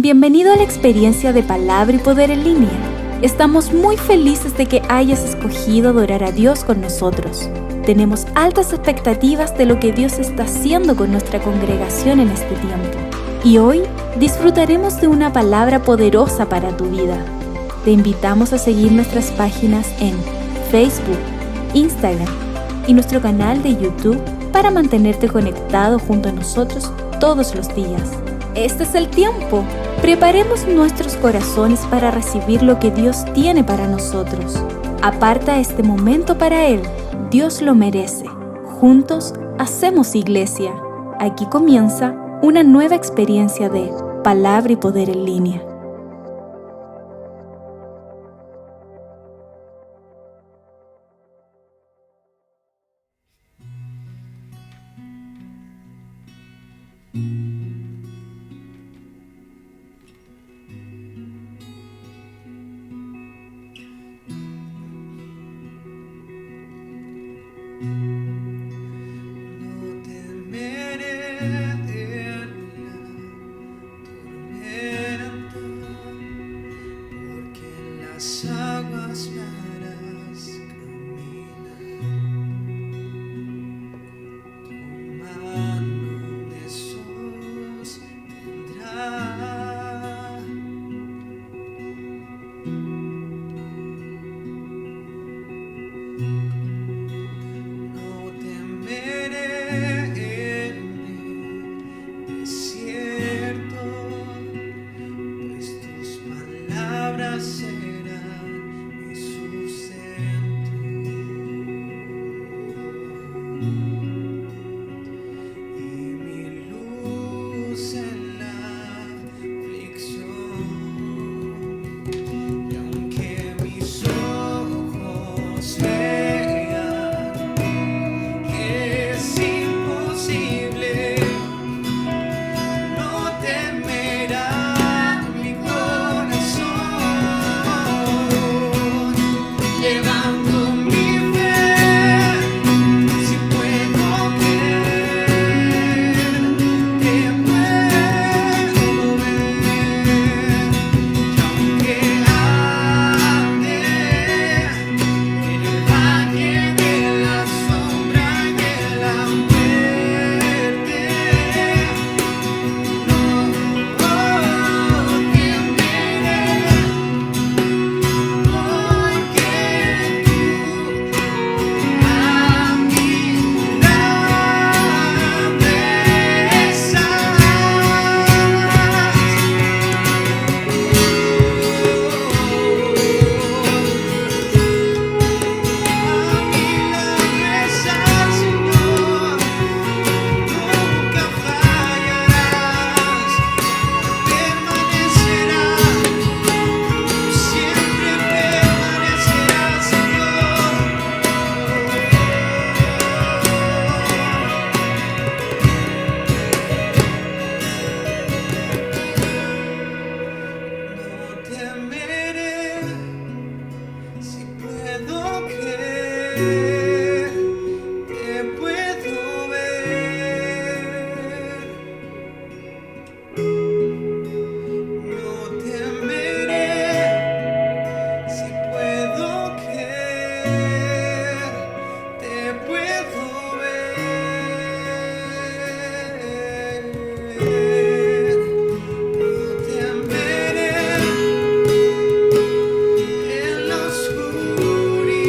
Bienvenido a la experiencia de Palabra y Poder en línea. Estamos muy felices de que hayas escogido adorar a Dios con nosotros. Tenemos altas expectativas de lo que Dios está haciendo con nuestra congregación en este tiempo. Y hoy disfrutaremos de una palabra poderosa para tu vida. Te invitamos a seguir nuestras páginas en Facebook, Instagram y nuestro canal de YouTube para mantenerte conectado junto a nosotros todos los días. Este es el tiempo. Preparemos nuestros corazones para recibir lo que Dios tiene para nosotros. Aparta este momento para Él. Dios lo merece. Juntos hacemos iglesia. Aquí comienza una nueva experiencia de Palabra y Poder en línea. palabra será mi sustento y mi luz en la aflicción. Y aunque mis ojos vean que es imposible, no temerá mi corazón. Levanto mi fe, si puedo creer, te puedo ver. Y aunque ande en el valle de la sombra y de la muerte, no temeré, porque tú a mi lado estás. Señor, nunca fallarás, permanecerás, siempre permanecerás, Señor. No temeré, si puedo creer, te puedo ver. No temeré, si puedo creer, te puedo ver. No temeré en la oscuridad,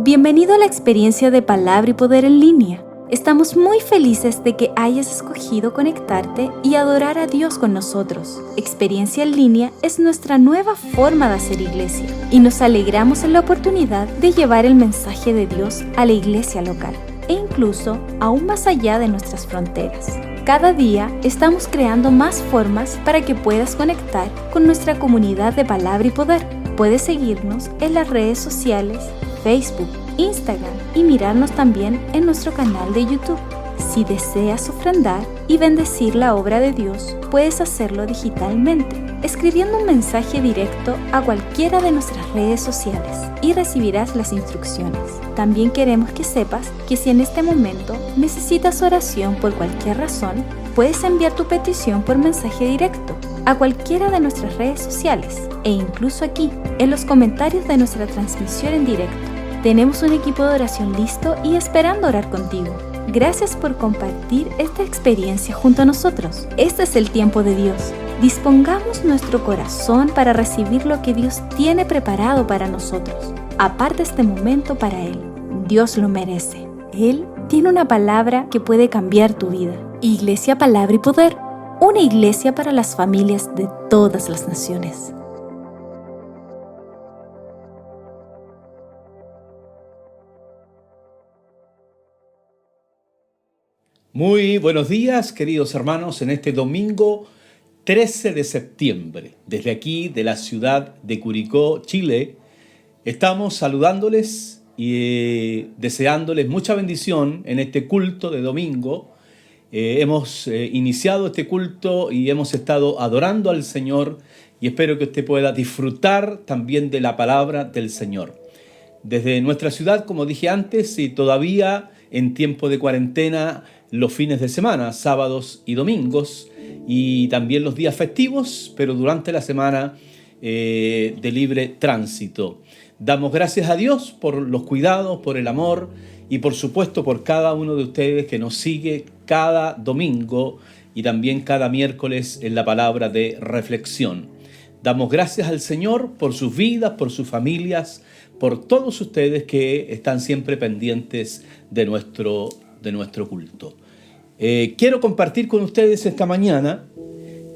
Bienvenido a la experiencia de Palabra y Poder en línea. Estamos muy felices de que hayas escogido conectarte y adorar a Dios con nosotros. Experiencia en línea es nuestra nueva forma de hacer iglesia y nos alegramos en la oportunidad de llevar el mensaje de Dios a la iglesia local e incluso aún más allá de nuestras fronteras. Cada día estamos creando más formas para que puedas conectar con nuestra comunidad de Palabra y Poder. Puedes seguirnos en las redes sociales, Facebook, Instagram y mirarnos también en nuestro canal de YouTube. Si deseas ofrendar y bendecir la obra de Dios, puedes hacerlo digitalmente, escribiendo un mensaje directo a cualquiera de nuestras redes sociales y recibirás las instrucciones. También queremos que sepas que si en este momento necesitas oración por cualquier razón, puedes enviar tu petición por mensaje directo a cualquiera de nuestras redes sociales e incluso aquí, en los comentarios de nuestra transmisión en directo. Tenemos un equipo de oración listo y esperando orar contigo. Gracias por compartir esta experiencia junto a nosotros. Este es el tiempo de Dios. Dispongamos nuestro corazón para recibir lo que Dios tiene preparado para nosotros. Aparte este momento para Él. Dios lo merece. Él tiene una palabra que puede cambiar tu vida. Iglesia Palabra y Poder. Una iglesia para las familias de todas las naciones. Muy buenos días, queridos hermanos, en este domingo 13 de septiembre. Desde aquí, de la ciudad de Curicó, Chile, estamos saludándoles y deseándoles mucha bendición en este culto de domingo. Hemos iniciado este culto y hemos estado adorando al Señor y espero que usted pueda disfrutar también de la palabra del Señor. Desde nuestra ciudad, como dije antes, y todavía en tiempo de cuarentena, los fines de semana, sábados y domingos, y también los días festivos, pero durante la semana de libre tránsito. Damos gracias a Dios por los cuidados, por el amor y por supuesto por cada uno de ustedes que nos sigue cada domingo y también cada miércoles en la palabra de reflexión. Damos gracias al Señor por sus vidas, por sus familias, por todos ustedes que están siempre pendientes de nuestro culto. Quiero compartir con ustedes esta mañana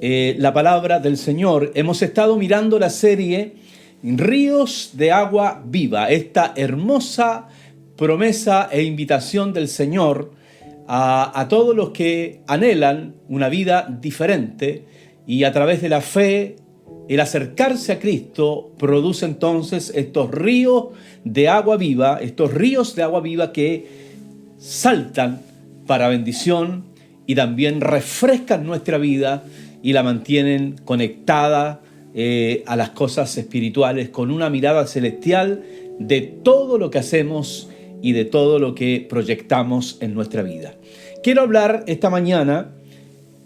la palabra del Señor. Hemos estado mirando la serie Ríos de Agua Viva, esta hermosa promesa e invitación del Señor a todos los que anhelan una vida diferente y a través de la fe, el acercarse a Cristo produce entonces estos ríos de agua viva, que saltan para bendición y también refrescan nuestra vida y la mantienen conectada a las cosas espirituales con una mirada celestial de todo lo que hacemos y de todo lo que proyectamos en nuestra vida. Quiero hablar esta mañana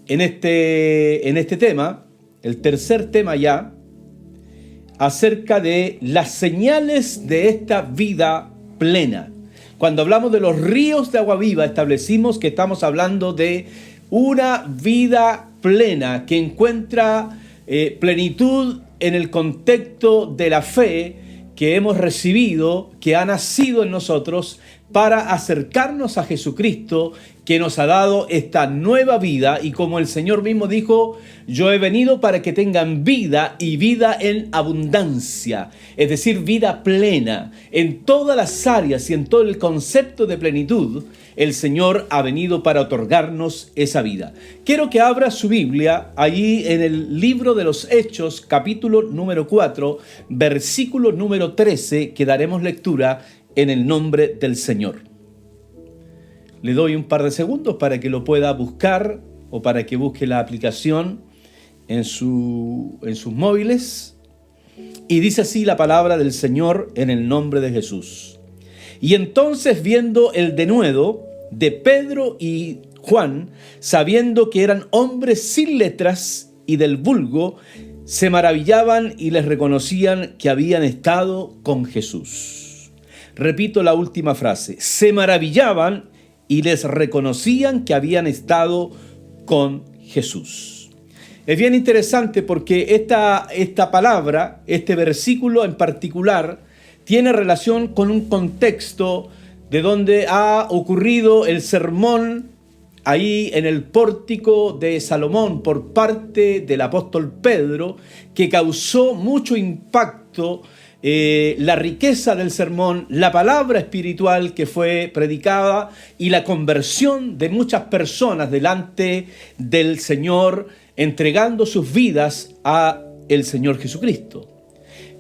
en este tema, el tercer tema ya, acerca de las señales de esta vida plena. Cuando hablamos de los ríos de agua viva, establecimos que estamos hablando de una vida plena que encuentra plenitud en el contexto de la fe que hemos recibido, que ha nacido en nosotros para acercarnos a Jesucristo, que nos ha dado esta nueva vida. Y como el Señor mismo dijo, yo he venido para que tengan vida y vida en abundancia, es decir, vida plena. En todas las áreas y en todo el concepto de plenitud, el Señor ha venido para otorgarnos esa vida. Quiero que abra su Biblia allí en el libro de los Hechos, capítulo número 4, versículo número 13, que daremos lectura en el nombre del Señor. Le doy un par de segundos para que lo pueda buscar o para que busque la aplicación en sus móviles. Y dice así la palabra del Señor en el nombre de Jesús. Y entonces, viendo el denuedo de Pedro y Juan, sabiendo que eran hombres sin letras y del vulgo, se maravillaban y les reconocían que habían estado con Jesús. Repito la última frase. Se maravillaban y les reconocían que habían estado con Jesús. Es bien interesante porque esta palabra, este versículo en particular, tiene relación con un contexto de donde ha ocurrido el sermón ahí en el pórtico de Salomón por parte del apóstol Pedro, que causó mucho impacto. La riqueza del sermón, la palabra espiritual que fue predicada y la conversión de muchas personas delante del Señor, entregando sus vidas a el Señor Jesucristo.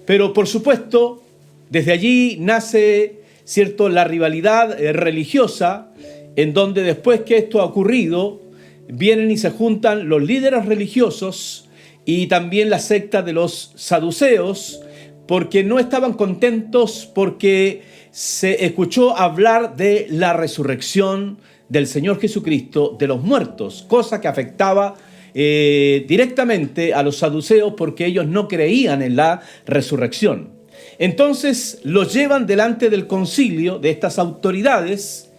Pero por supuesto, desde allí nace, ¿cierto?, la rivalidad religiosa, en donde después que esto ha ocurrido, vienen y se juntan los líderes religiosos y también la secta de los saduceos, porque no estaban contentos porque se escuchó hablar de la resurrección del Señor Jesucristo de los muertos, cosa que afectaba directamente a los saduceos porque ellos no creían en la resurrección. Entonces los llevan delante del concilio de estas autoridades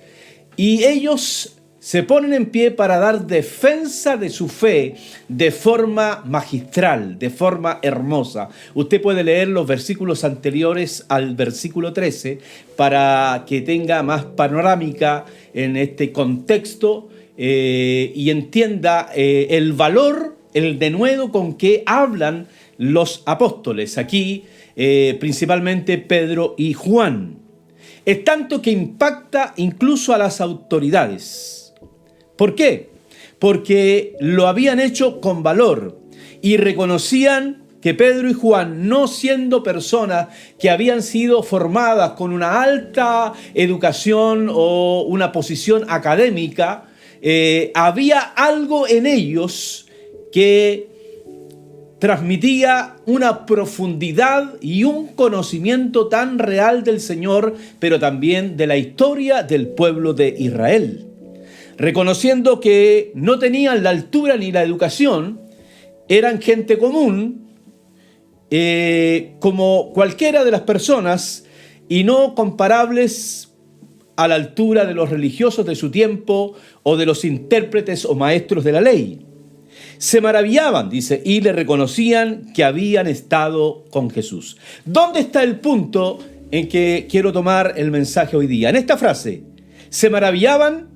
y ellos se ponen en pie para dar defensa de su fe de forma magistral, de forma hermosa. Usted puede leer los versículos anteriores al versículo 13 para que tenga más panorámica en este contexto y entienda el valor, el denuedo con que hablan los apóstoles. Aquí principalmente Pedro y Juan. Es tanto que impacta incluso a las autoridades. ¿Por qué? Porque lo habían hecho con valor y reconocían que Pedro y Juan, no siendo personas que habían sido formadas con una alta educación o una posición académica, había algo en ellos que transmitía una profundidad y un conocimiento tan real del Señor, pero también de la historia del pueblo de Israel. Reconociendo que no tenían la altura ni la educación, eran gente común, como cualquiera de las personas, y no comparables a la altura de los religiosos de su tiempo o de los intérpretes o maestros de la ley. Se maravillaban, dice, y le reconocían que habían estado con Jesús. ¿Dónde está el punto en que quiero tomar el mensaje hoy día? En esta frase, se maravillaban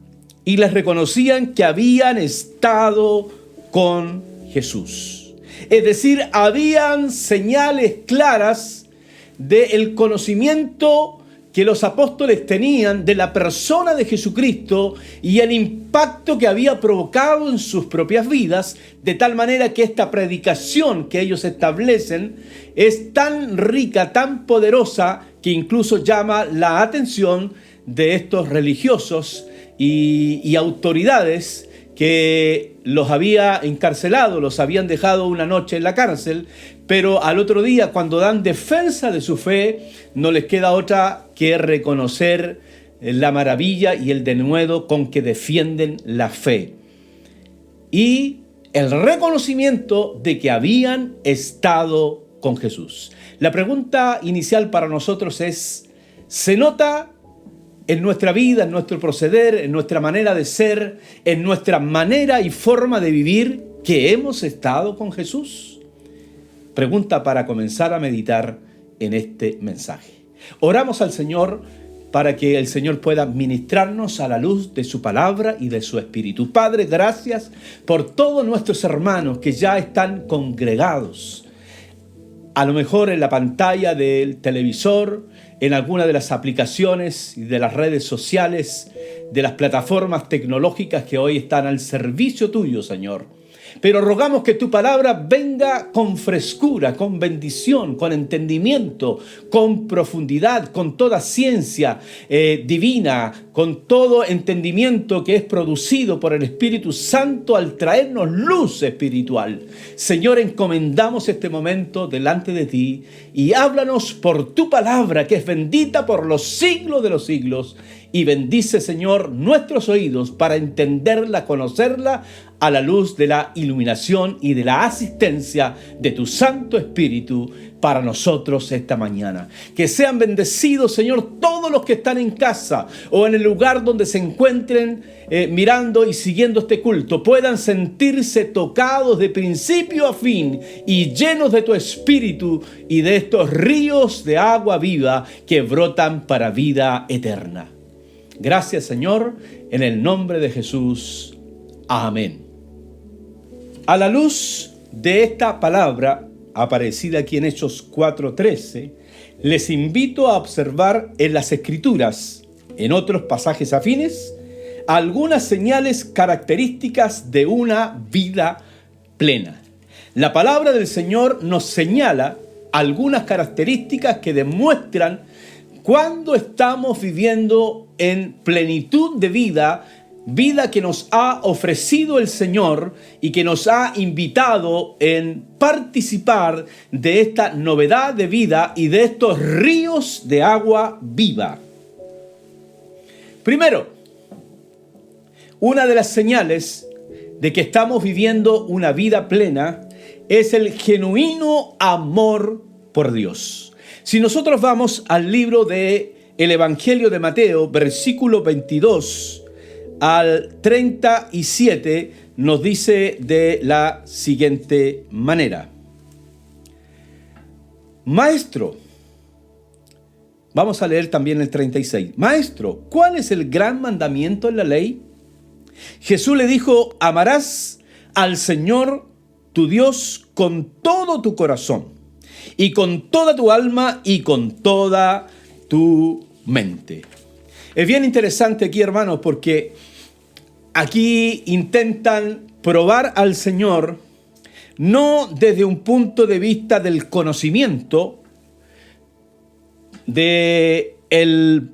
y les reconocían que habían estado con Jesús. Es decir, habían señales claras del conocimiento que los apóstoles tenían de la persona de Jesucristo y el impacto que había provocado en sus propias vidas, de tal manera que esta predicación que ellos establecen es tan rica, tan poderosa, que incluso llama la atención de estos religiosos y autoridades que los había encarcelado, los habían dejado una noche en la cárcel, pero al otro día, cuando dan defensa de su fe, no les queda otra que reconocer la maravilla y el denuedo con que defienden la fe. Y el reconocimiento de que habían estado con Jesús. La pregunta inicial para nosotros es, ¿se nota en nuestra vida, en nuestro proceder, en nuestra manera de ser, en nuestra manera y forma de vivir, que hemos estado con Jesús? Pregunta para comenzar a meditar en este mensaje. Oramos al Señor para que el Señor pueda ministrarnos a la luz de su palabra y de su espíritu. Padre, gracias por todos nuestros hermanos que ya están congregados, a lo mejor en la pantalla del televisor, en alguna de las aplicaciones y de las redes sociales, de las plataformas tecnológicas que hoy están al servicio tuyo, Señor. Pero rogamos que tu palabra venga con frescura, con bendición, con entendimiento, con profundidad, con toda ciencia divina, con todo entendimiento que es producido por el Espíritu Santo al traernos luz espiritual. Señor, encomendamos este momento delante de ti y háblanos por tu palabra, que es bendita por los siglos de los siglos. y bendice, Señor, nuestros oídos para entenderla, conocerla a la luz de la iluminación y de la asistencia de tu Santo Espíritu para nosotros esta mañana. Que sean bendecidos, Señor, todos los que están en casa o en el lugar donde se encuentren mirando y siguiendo este culto, puedan sentirse tocados de principio a fin y llenos de tu Espíritu y de estos ríos de agua viva que brotan para vida eterna. Gracias, Señor, en el nombre de Jesús. Amén. A la luz de esta palabra aparecida aquí en Hechos 4:13, les invito a observar en las Escrituras, en otros pasajes afines, algunas señales características de una vida plena. La palabra del Señor nos señala algunas características que demuestran cuando estamos viviendo en plenitud de vida, vida que nos ha ofrecido el Señor y que nos ha invitado en participar de esta novedad de vida y de estos ríos de agua viva. Primero, una de las señales de que estamos viviendo una vida plena es el genuino amor por Dios. Si nosotros vamos al libro de el Evangelio de Mateo, versículo 22 al 37, nos dice de la siguiente manera. Maestro, vamos a leer también el 36. Maestro, ¿cuál es el gran mandamiento en la ley? Jesús le dijo, amarás al Señor tu Dios con todo tu corazón y con toda tu alma y con toda tu mente. Es bien interesante aquí, hermanos, porque aquí intentan probar al Señor no desde un punto de vista del conocimiento del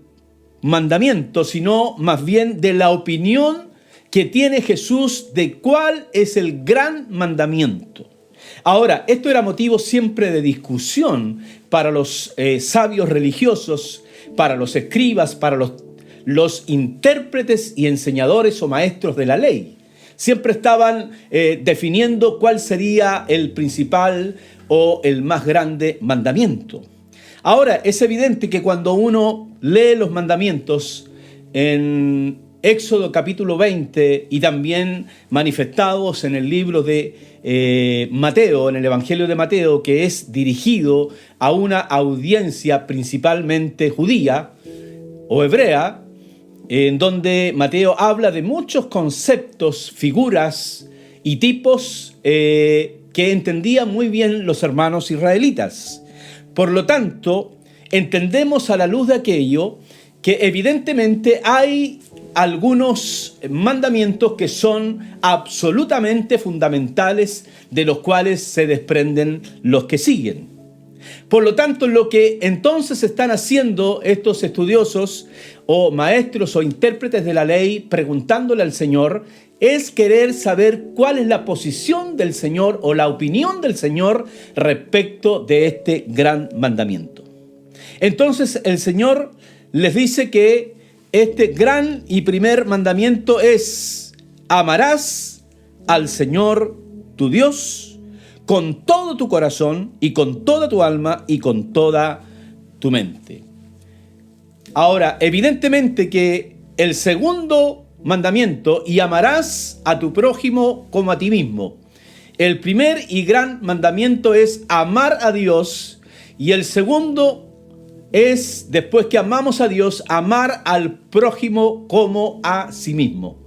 mandamiento, sino más bien de la opinión que tiene Jesús de cuál es el gran mandamiento. Ahora, esto era motivo siempre de discusión para los sabios religiosos, para los escribas, para los intérpretes y enseñadores o maestros de la ley. Siempre estaban definiendo cuál sería el principal o el más grande mandamiento. Ahora, es evidente que cuando uno lee los mandamientos en Éxodo capítulo 20 y también manifestados en el libro de Mateo, en el Evangelio de Mateo, que es dirigido a una audiencia principalmente judía o hebrea, en donde Mateo habla de muchos conceptos, figuras y tipos que entendían muy bien los hermanos israelitas. Por lo tanto, entendemos a la luz de aquello que evidentemente hay algunos mandamientos que son absolutamente fundamentales, de los cuales se desprenden los que siguen. Por lo tanto, lo que entonces están haciendo estos estudiosos o maestros o intérpretes de la ley, preguntándole al Señor, es querer saber cuál es la posición del Señor o la opinión del Señor respecto de este gran mandamiento. Entonces el Señor les dice que este gran y primer mandamiento es: amarás al Señor tu Dios con todo tu corazón y con toda tu alma y con toda tu mente. Ahora, evidentemente que el segundo mandamiento, y amarás a tu prójimo como a ti mismo. El primer y gran mandamiento es amar a Dios, y el segundo es, después que amamos a Dios, amar al prójimo como a sí mismo.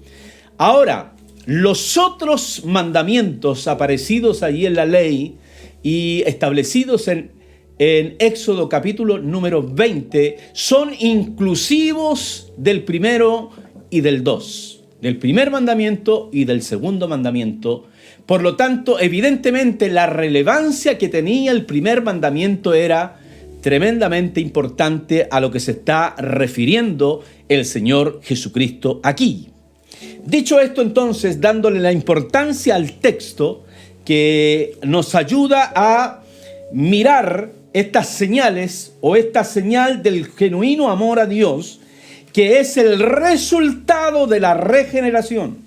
Ahora, los otros mandamientos aparecidos allí en la ley y establecidos en Éxodo capítulo número 20 son inclusivos del primero y del 2, del primer mandamiento y del segundo mandamiento. Por lo tanto, evidentemente la relevancia que tenía el primer mandamiento era tremendamente importante a lo que se está refiriendo el Señor Jesucristo aquí. Dicho esto, entonces, dándole la importancia al texto que nos ayuda a mirar estas señales o esta señal del genuino amor a Dios, que es el resultado de la regeneración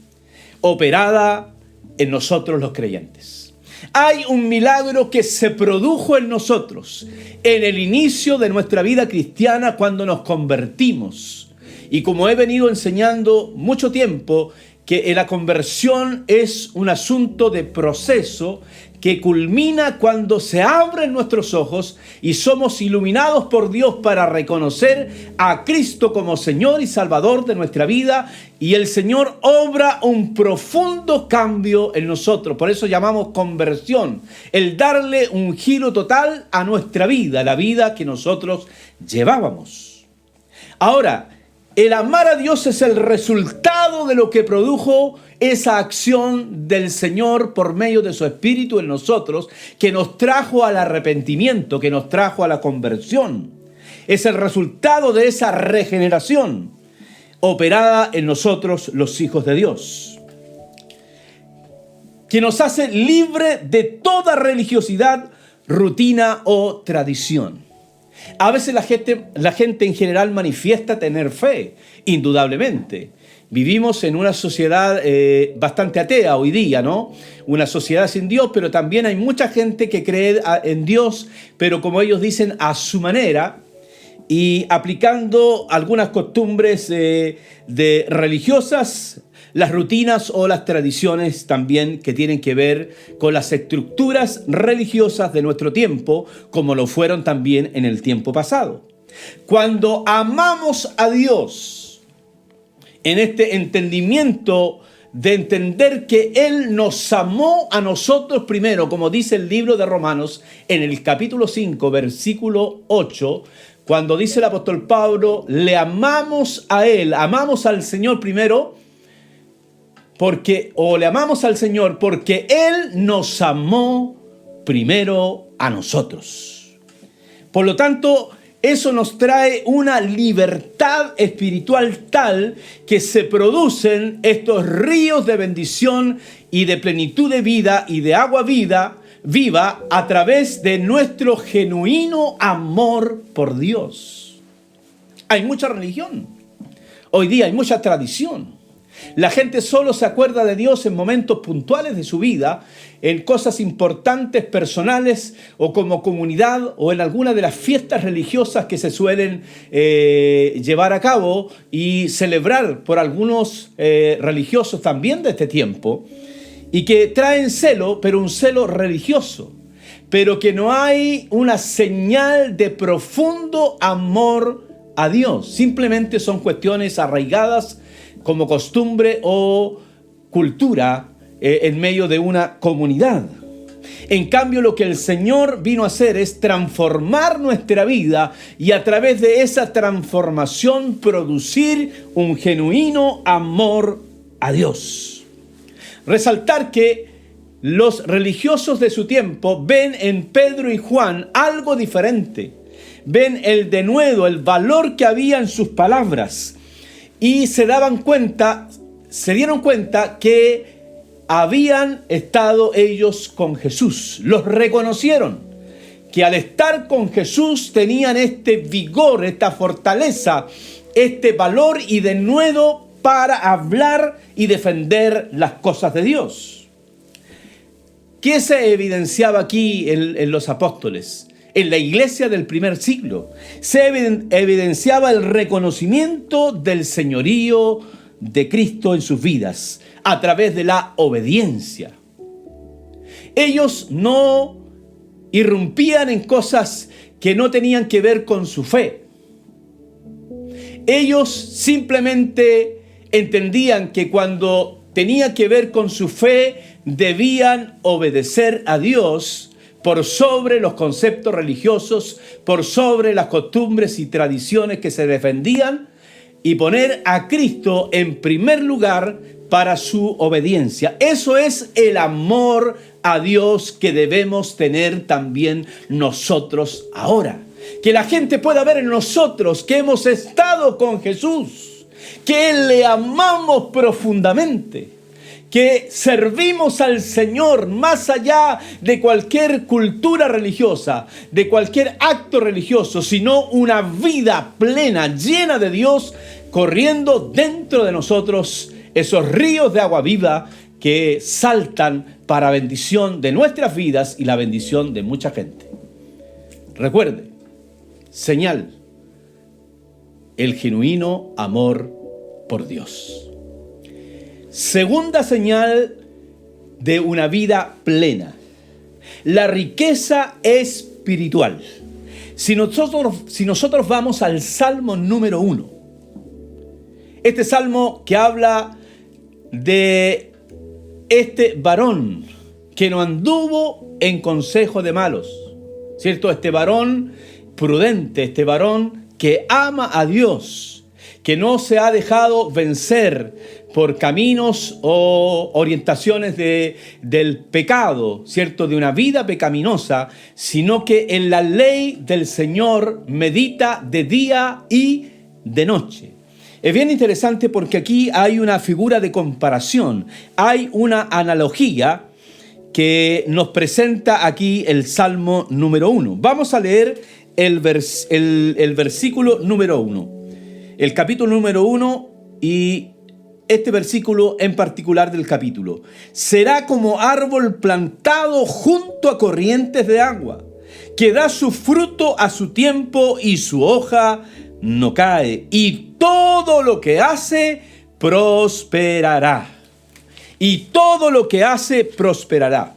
operada en nosotros los creyentes. Hay un milagro que se produjo en nosotros en el inicio de nuestra vida cristiana cuando nos convertimos. Y como he venido enseñando mucho tiempo, que la conversión es un asunto de proceso que culmina cuando se abren nuestros ojos y somos iluminados por Dios para reconocer a Cristo como Señor y Salvador de nuestra vida, y el Señor obra un profundo cambio en nosotros. Por eso llamamos conversión, el darle un giro total a nuestra vida, la vida que nosotros llevábamos. Ahora, el amar a Dios es el resultado de lo que produjo esa acción del Señor por medio de su Espíritu en nosotros, que nos trajo al arrepentimiento, que nos trajo a la conversión. Es el resultado de esa regeneración operada en nosotros, los hijos de Dios, que nos hace libre de toda religiosidad, rutina o tradición. A veces la gente en general manifiesta tener fe, indudablemente. Vivimos en una sociedad bastante atea hoy día, ¿no? Una sociedad sin Dios, pero también hay mucha gente que cree en Dios, pero como ellos dicen, a su manera, y aplicando algunas costumbres de religiosas, las rutinas o las tradiciones también que tienen que ver con las estructuras religiosas de nuestro tiempo, como lo fueron también en el tiempo pasado. Cuando amamos a Dios, en este entendimiento de entender que Él nos amó a nosotros primero, como dice el libro de Romanos en el capítulo 5, versículo 8, cuando dice el apóstol Pablo, le amamos a Él, amamos al Señor primero, le amamos al Señor porque Él nos amó primero a nosotros. Por lo tanto, eso nos trae una libertad espiritual tal que se producen estos ríos de bendición y de plenitud de vida y de agua viva a través de nuestro genuino amor por Dios. Hay mucha religión. Hoy día hay mucha tradición. La gente solo se acuerda de Dios en momentos puntuales de su vida, en cosas importantes, personales o como comunidad, o en alguna de las fiestas religiosas que se suelen llevar a cabo y celebrar por algunos religiosos también de este tiempo, y que traen celo, pero un celo religioso, pero que no hay una señal de profundo amor a Dios. Simplemente son cuestiones arraigadas como costumbre o cultura en medio de una comunidad. En cambio, lo que el Señor vino a hacer es transformar nuestra vida y a través de esa transformación producir un genuino amor a Dios. Resaltar que los religiosos de su tiempo ven en Pedro y Juan algo diferente. Ven el denuedo, el valor que había en sus palabras. Y se dieron cuenta que habían estado ellos con Jesús. Los reconocieron, que al estar con Jesús tenían este vigor, esta fortaleza, este valor y denuedo para hablar y defender las cosas de Dios. ¿Qué se evidenciaba aquí en los apóstoles? En la iglesia del primer siglo se evidenciaba el reconocimiento del señorío de Cristo en sus vidas a través de la obediencia. Ellos no irrumpían en cosas que no tenían que ver con su fe. Ellos simplemente entendían que cuando tenía que ver con su fe debían obedecer a Dios por sobre los conceptos religiosos, por sobre las costumbres y tradiciones que se defendían, y poner a Cristo en primer lugar para su obediencia. Eso es el amor a Dios que debemos tener también nosotros ahora. Que la gente pueda ver en nosotros que hemos estado con Jesús, que le amamos profundamente, que servimos al Señor más allá de cualquier cultura religiosa, de cualquier acto religioso, sino una vida plena, llena de Dios, corriendo dentro de nosotros esos ríos de agua viva que saltan para bendición de nuestras vidas y la bendición de mucha gente. Recuerde, señal, el genuino amor por Dios. Segunda señal de una vida plena, la riqueza espiritual. Si nosotros vamos al Salmo número 1, este salmo que habla de este varón que no anduvo en consejo de malos, ¿cierto? Este varón prudente, este varón que ama a Dios, que no se ha dejado vencer por caminos o orientaciones del pecado, ¿cierto? De una vida pecaminosa, sino que en la ley del Señor medita de día y de noche. Es bien interesante porque aquí hay una figura de comparación, hay una analogía que nos presenta aquí el Salmo número 1. Vamos a leer el versículo número 1, el capítulo número 1 y este versículo en particular del capítulo. Será como árbol plantado junto a corrientes de agua, que da su fruto a su tiempo y su hoja no cae, y todo lo que hace prosperará. Y todo lo que hace prosperará.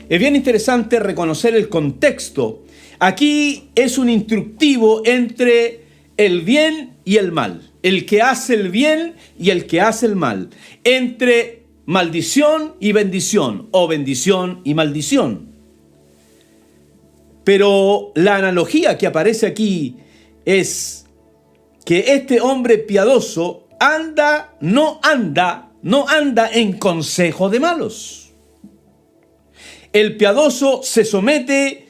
Es bien interesante reconocer el contexto. Aquí es un instructivo entre el bien y el mal, el que hace el bien y el que hace el mal, entre maldición y bendición, o bendición y maldición. Pero la analogía que aparece aquí es que este hombre piadoso no anda en consejo de malos. El piadoso se somete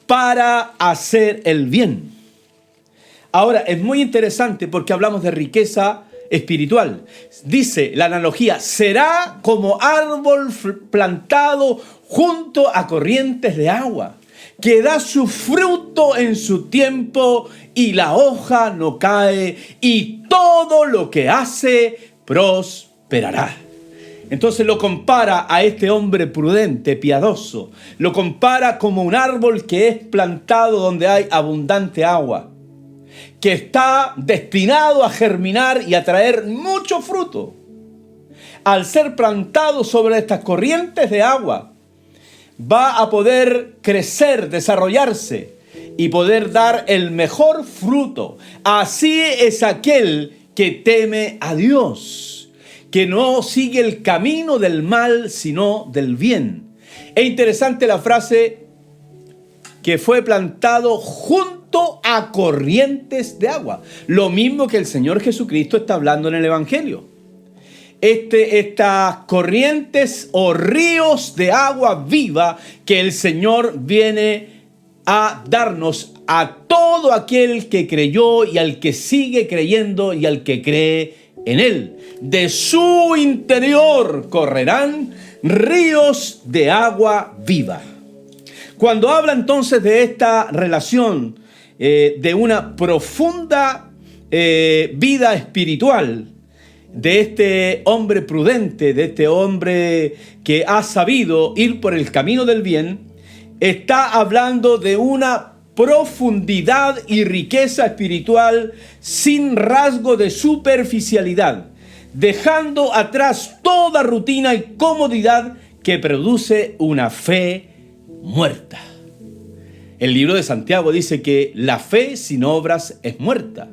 para hacer el bien. Ahora, es muy interesante porque hablamos de riqueza espiritual. Dice la analogía, será como árbol plantado junto a corrientes de agua, que da su fruto en su tiempo y la hoja no cae, y todo lo que hace prosperará. Entonces lo compara a este hombre prudente, piadoso. Lo compara como un árbol que es plantado donde hay abundante agua, que está destinado a germinar y a traer mucho fruto. Al ser plantado sobre estas corrientes de agua, va a poder crecer, desarrollarse y poder dar el mejor fruto. Así es aquel que teme a Dios, que no sigue el camino del mal, sino del bien. Es interesante la frase que fue plantado junto a corrientes de agua. Lo mismo que el Señor Jesucristo está hablando en el Evangelio. Estas corrientes o ríos de agua viva que el Señor viene a darnos a todo aquel que creyó y al que sigue creyendo y al que cree en Él. De su interior correrán ríos de agua viva. Cuando habla entonces de esta relación de una profunda vida espiritual, de este hombre prudente, de este hombre que ha sabido ir por el camino del bien, está hablando de una profundidad y riqueza espiritual sin rasgo de superficialidad, dejando atrás toda rutina y comodidad que produce una fe muerta. El libro de Santiago dice que la fe sin obras es muerta.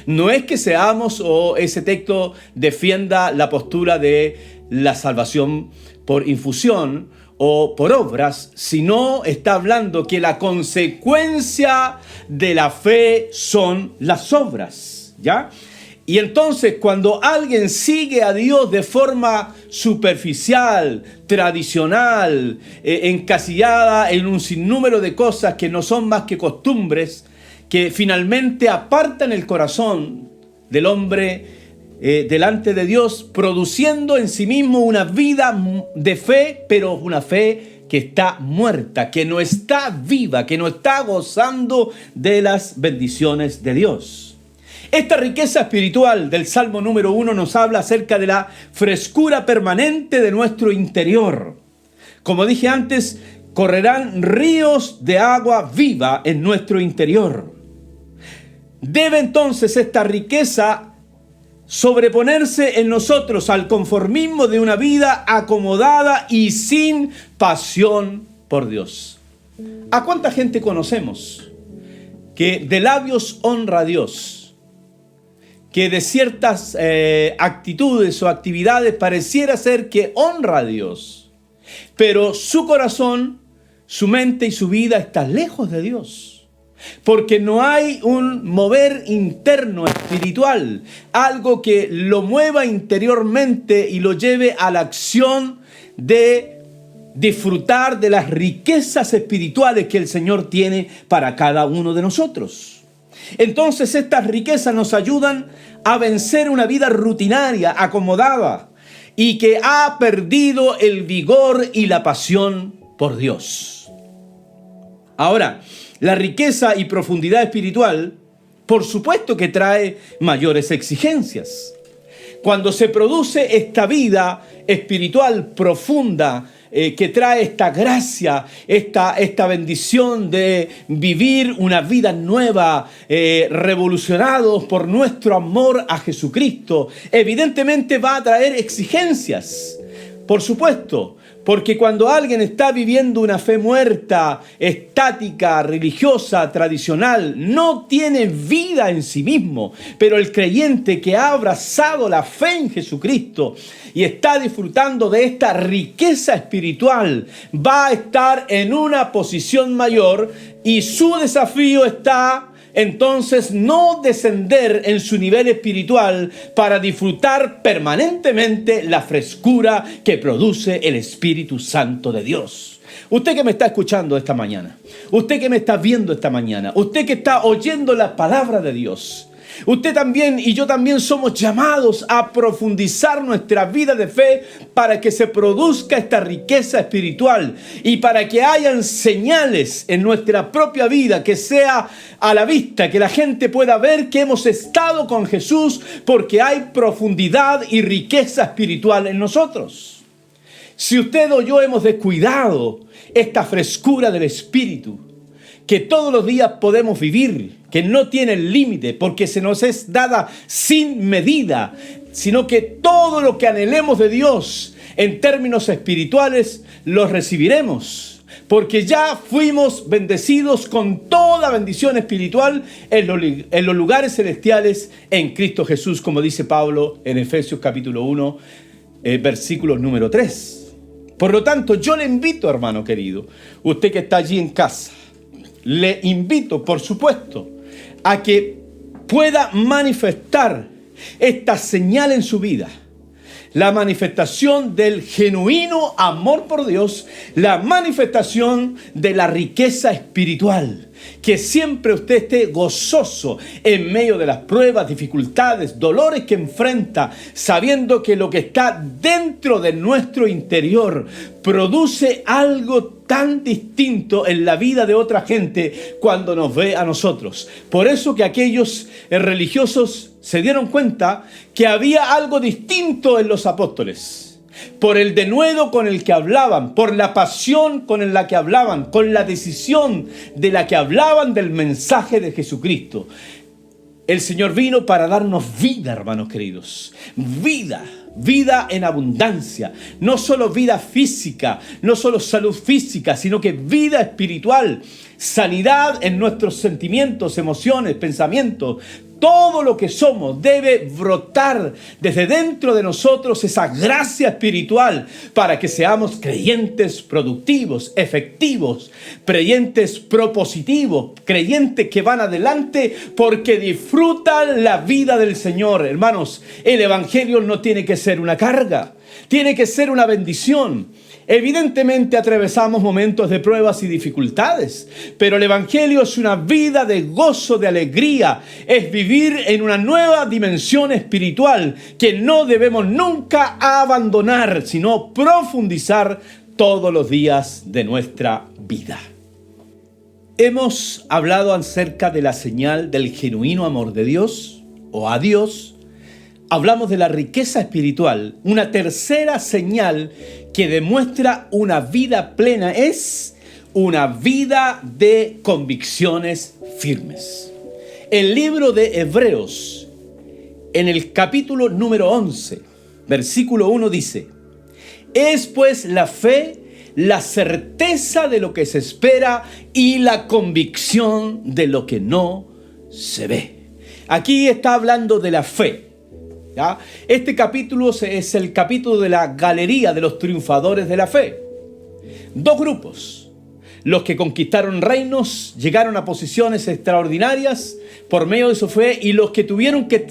No es que seamos o ese texto defienda la postura de la salvación por infusión o por obras, sino está hablando que la consecuencia de la fe son las obras, ¿ya? Y entonces cuando alguien sigue a Dios de forma superficial, tradicional, encasillada en un sinnúmero de cosas que no son más que costumbres, que finalmente apartan el corazón del hombre delante de Dios, produciendo en sí mismo una vida de fe, pero una fe que está muerta, que no está viva, que no está gozando de las bendiciones de Dios. Esta riqueza espiritual del Salmo número 1 nos habla acerca de la frescura permanente de nuestro interior. Como dije antes, correrán ríos de agua viva en nuestro interior. Debe entonces esta riqueza sobreponerse en nosotros al conformismo de una vida acomodada y sin pasión por Dios. ¿A cuánta gente conocemos que de labios honra a Dios, que de ciertas actitudes o actividades pareciera ser que honra a Dios, pero su corazón, su mente y su vida están lejos de Dios? Porque no hay un mover interno espiritual, algo que lo mueva interiormente y lo lleve a la acción de disfrutar de las riquezas espirituales que el Señor tiene para cada uno de nosotros. Entonces estas riquezas nos ayudan a vencer una vida rutinaria, acomodada, y que ha perdido el vigor y la pasión por Dios. Ahora, la riqueza y profundidad espiritual, por supuesto que trae mayores exigencias. Cuando se produce esta vida espiritual profunda, que trae esta gracia, esta bendición de vivir una vida nueva, revolucionados por nuestro amor a Jesucristo, evidentemente va a traer exigencias, por supuesto. Porque cuando alguien está viviendo una fe muerta, estática, religiosa, tradicional, no tiene vida en sí mismo. Pero el creyente que ha abrazado la fe en Jesucristo y está disfrutando de esta riqueza espiritual, va a estar en una posición mayor y su desafío está entonces no descender en su nivel espiritual para disfrutar permanentemente la frescura que produce el Espíritu Santo de Dios. Usted que me está escuchando esta mañana, usted que me está viendo esta mañana, usted que está oyendo la palabra de Dios, usted también y yo también somos llamados a profundizar nuestra vida de fe para que se produzca esta riqueza espiritual y para que hayan señales en nuestra propia vida que sea a la vista, que la gente pueda ver que hemos estado con Jesús porque hay profundidad y riqueza espiritual en nosotros. Si usted o yo hemos descuidado esta frescura del Espíritu, que todos los días podemos vivir, que no tiene límite, porque se nos es dada sin medida, sino que todo lo que anhelemos de Dios en términos espirituales, lo recibiremos, porque ya fuimos bendecidos con toda bendición espiritual en los lugares celestiales en Cristo Jesús, como dice Pablo en Efesios capítulo 1, versículo número 3. Por lo tanto, yo le invito, hermano querido, usted que está allí en casa, le invito, por supuesto, a que pueda manifestar esta señal en su vida. La manifestación del genuino amor por Dios, la manifestación de la riqueza espiritual. Que siempre usted esté gozoso en medio de las pruebas, dificultades, dolores que enfrenta, sabiendo que lo que está dentro de nuestro interior produce algo tan distinto en la vida de otra gente cuando nos ve a nosotros. Por eso que aquellos religiosos se dieron cuenta que había algo distinto en los apóstoles. Por el denuedo con el que hablaban, por la pasión con la que hablaban, con la decisión de la que hablaban del mensaje de Jesucristo. El Señor vino para darnos vida, hermanos queridos. Vida en abundancia. No solo vida física, no solo salud física, sino que vida espiritual. Sanidad en nuestros sentimientos, emociones, pensamientos. Todo lo que somos debe brotar desde dentro de nosotros esa gracia espiritual para que seamos creyentes productivos, efectivos, creyentes propositivos, creyentes que van adelante porque disfrutan la vida del Señor. Hermanos, el Evangelio no tiene que ser una carga, tiene que ser una bendición. Evidentemente atravesamos momentos de pruebas y dificultades, pero el Evangelio es una vida de gozo, de alegría, es vivir en una nueva dimensión espiritual que no debemos nunca abandonar, sino profundizar todos los días de nuestra vida. Hemos hablado acerca de la señal del genuino amor de Dios. o a Dios, hablamos de la riqueza espiritual. Una tercera señal que demuestra una vida plena es una vida de convicciones firmes. El libro de Hebreos, en el capítulo número 11, versículo 1 dice: es pues la fe, la certeza de lo que se espera y la convicción de lo que no se ve. Aquí está hablando de la fe, ¿ya? Este capítulo es el capítulo de la galería de los triunfadores de la fe. Dos grupos: los que conquistaron reinos, llegaron a posiciones extraordinarias por medio de su fe, y los que tuvieron que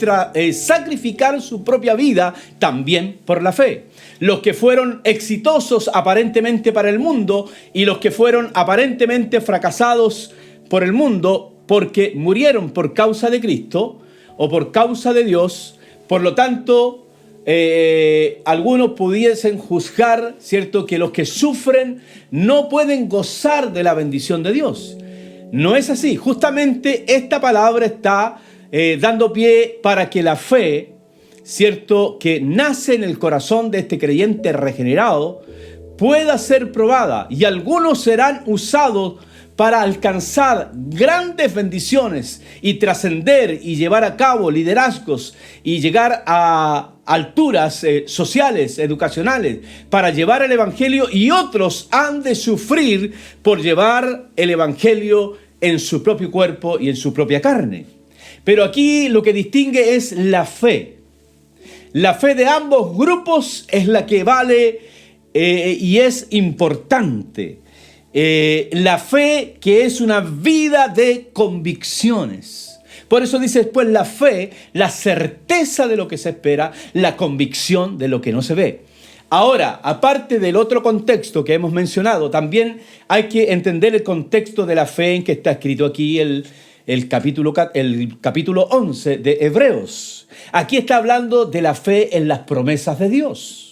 sacrificar su propia vida también por la fe. Los que fueron exitosos aparentemente para el mundo y los que fueron aparentemente fracasados por el mundo porque murieron por causa de Cristo o por causa de Dios. Por lo tanto, algunos pudiesen juzgar, ¿cierto?, que los que sufren no pueden gozar de la bendición de Dios. No es así. Justamente esta palabra está dando pie para que la fe, ¿cierto?, que nace en el corazón de este creyente regenerado, pueda ser probada, y algunos serán usados para alcanzar grandes bendiciones y trascender y llevar a cabo liderazgos y llegar a alturas sociales, educacionales, para llevar el evangelio, y otros han de sufrir por llevar el evangelio en su propio cuerpo y en su propia carne. Pero aquí lo que distingue es la fe. La fe de ambos grupos es la que vale y es importante. La fe que es una vida de convicciones. Por eso dice después la fe, la certeza de lo que se espera, la convicción de lo que no se ve. Ahora, aparte del otro contexto que hemos mencionado, también hay que entender el contexto de la fe en que está escrito aquí el capítulo 11 de Hebreos. Aquí está hablando de la fe en las promesas de Dios.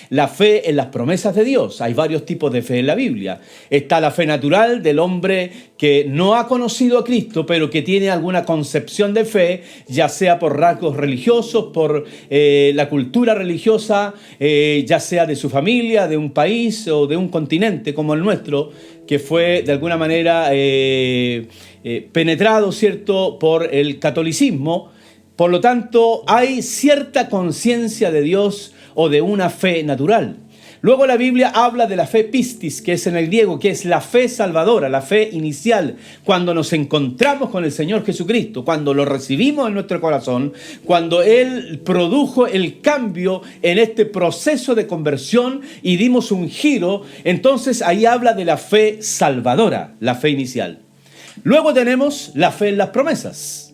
La fe en las promesas de Dios. Hay varios tipos de fe en la Biblia. Está la fe natural del hombre que no ha conocido a Cristo, pero que tiene alguna concepción de fe, ya sea por rasgos religiosos, por la cultura religiosa, ya sea de su familia, de un país o de un continente como el nuestro, que fue de alguna manera penetrado, ¿cierto?, por el catolicismo. Por lo tanto, hay cierta conciencia de Dios o de una fe natural. Luego la Biblia habla de la fe pistis, que es en el griego, que es la fe salvadora, la fe inicial, cuando nos encontramos con el Señor Jesucristo, cuando lo recibimos en nuestro corazón, cuando Él produjo el cambio en este proceso de conversión y dimos un giro. Entonces ahí habla de la fe salvadora, la fe inicial. Luego tenemos la fe en las promesas.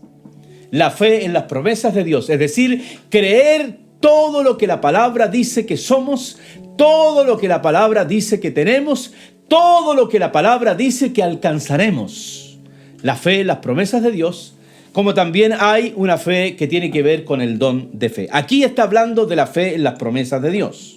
La fe en las promesas de Dios, es decir, creer todo lo que la palabra dice que somos, todo lo que la palabra dice que tenemos, todo lo que la palabra dice que alcanzaremos. La fe en las promesas de Dios, como también hay una fe que tiene que ver con el don de fe. Aquí está hablando de la fe en las promesas de Dios.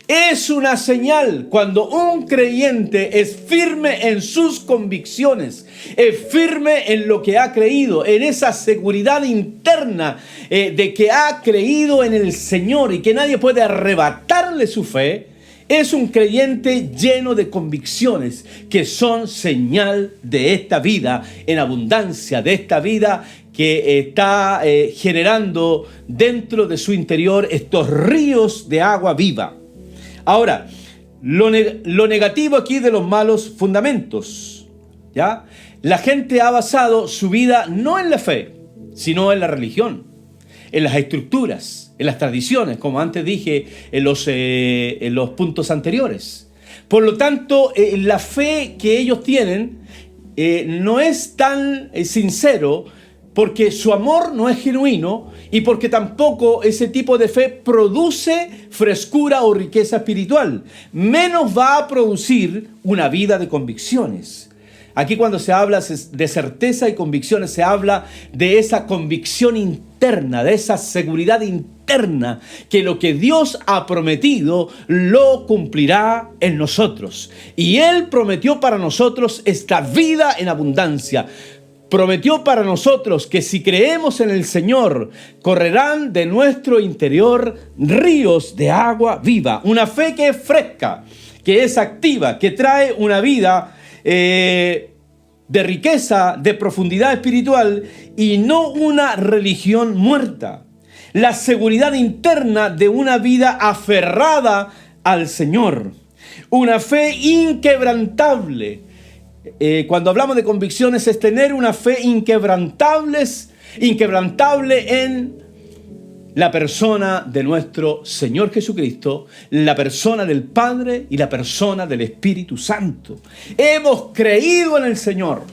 Es una señal cuando un creyente es firme en sus convicciones, es firme en lo que ha creído, en esa seguridad interna de que ha creído en el Señor y que nadie puede arrebatarle su fe. Es un creyente lleno de convicciones que son señal de esta vida en abundancia, de esta vida que está generando dentro de su interior estos ríos de agua viva. Ahora, lo negativo aquí de los malos fundamentos, ¿ya? La gente ha basado su vida no en la fe, sino en la religión, en las estructuras, en las tradiciones, como antes dije en los puntos anteriores. Por lo tanto, la fe que ellos tienen no es tan sincero, porque su amor no es genuino y porque tampoco ese tipo de fe produce frescura o riqueza espiritual. Menos va a producir una vida de convicciones. Aquí cuando se habla de certeza y convicciones, se habla de esa convicción interna, de esa seguridad interna, que lo que Dios ha prometido lo cumplirá en nosotros. Y Él prometió para nosotros esta vida en abundancia. prometió para nosotros que si creemos en el Señor, correrán de nuestro interior ríos de agua viva. Una fe que es fresca, que es activa, que trae una vida de riqueza, de profundidad espiritual y no una religión muerta. La seguridad interna de una vida aferrada al Señor. Una fe inquebrantable. Cuando hablamos de convicciones es tener una fe inquebrantable en la persona de nuestro Señor Jesucristo, la persona del Padre y la persona del Espíritu Santo. Hemos creído en el Señor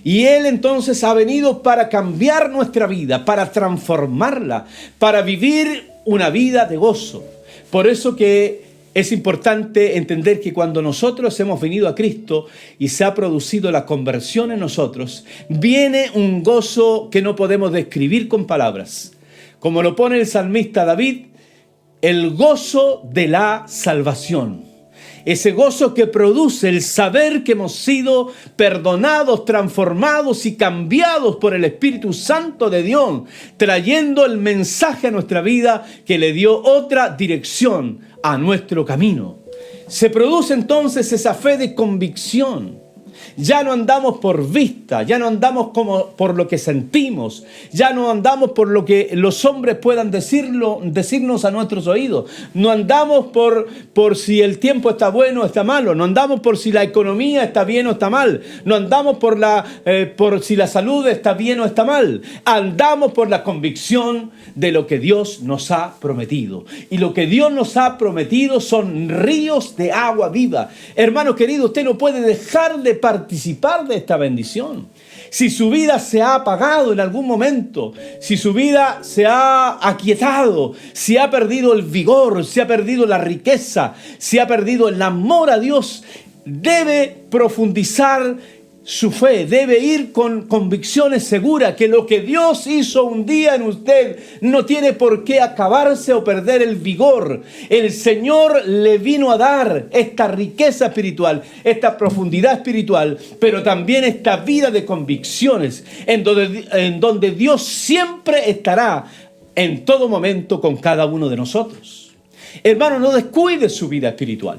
y Él entonces ha venido para cambiar nuestra vida, para transformarla, para vivir una vida de gozo. Por eso que es importante entender que cuando nosotros hemos venido a Cristo y se ha producido la conversión en nosotros, viene un gozo que no podemos describir con palabras. Como lo pone el salmista David, el gozo de la salvación. Ese gozo que produce el saber que hemos sido perdonados, transformados y cambiados por el Espíritu Santo de Dios, trayendo el mensaje a nuestra vida que le dio otra dirección a nuestro camino. Se produce entonces esa fe de convicción. Ya no andamos por vista, ya no andamos por lo que sentimos, ya no andamos por lo que los hombres puedan decirnos a nuestros oídos. No andamos por si el tiempo está bueno o está malo, no andamos por si la economía está bien o está mal, no andamos por si la salud está bien o está mal. Andamos por la convicción de lo que Dios nos ha prometido. Y lo que Dios nos ha prometido son ríos de agua viva. Hermano querido, usted no puede dejar de participar de esta bendición. Si su vida se ha apagado en algún momento, si su vida se ha aquietado, si ha perdido el vigor, si ha perdido la riqueza, si ha perdido el amor a Dios, debe profundizar su fe, debe ir con convicciones seguras que lo que Dios hizo un día en usted no tiene por qué acabarse o perder el vigor. El Señor le vino a dar esta riqueza espiritual, esta profundidad espiritual, pero también esta vida de convicciones en donde Dios siempre estará en todo momento con cada uno de nosotros. Hermano, no descuide su vida espiritual.